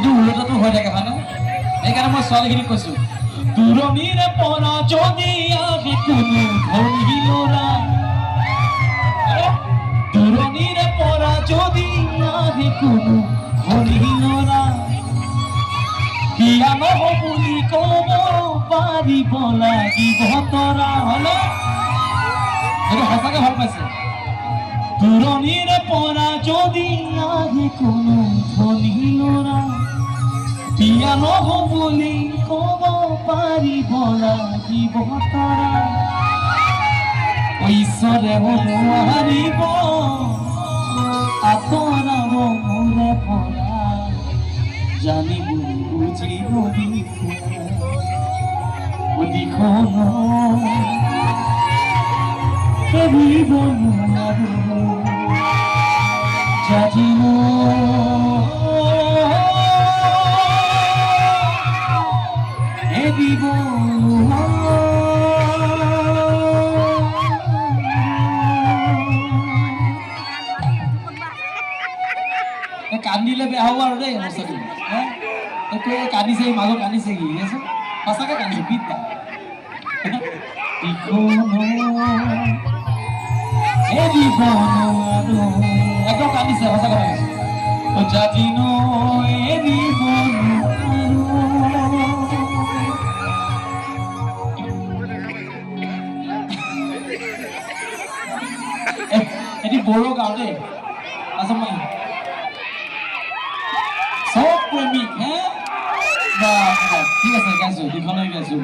কিন্তু উলটাটো হৈ থাকে হয়নে সেইকাৰণে মই ছোৱালীখিনিক কৈছো দূৰণিৰে পৰা যদি আহে কোনো ধনী ল'ৰা দূৰণিৰে পৰা যদি আহে কোনো ধনী ল'ৰা বিয়া নহ'ব বুলি ক'ব পাৰিব লাগিব তৰা হলে সেইটো সঁচাকে ভাল পাইছে দূৰণিৰে পৰা যদি আহে কোনো ধনী ল'ৰা বিয়া নহ'ব বুলি ক'ব পাৰিব লাগিব তৰা ঈশ্বৰে নোৱাৰিব আঁতৰাব মোৰে পৰা জানিব বুজিব দিখন এৰিব নোৱাৰো জানিব এৰিব কান্দিলে বেয়া হ'ব আৰু দেই বস্তুটো একো কান্দিছে মাজত কান্দিছে কি আছে সঁচাকে কান্দিছে বিদ্যা একদম কান্দিছে সঁচা কথা কৈছে জাতিন এৰিব এটি বড়ো গাঁও দেই আচ্ছা মই সব প্ৰেমিক হ্যাঁ ঠিক আছে গাইছো দুখনে গাইছো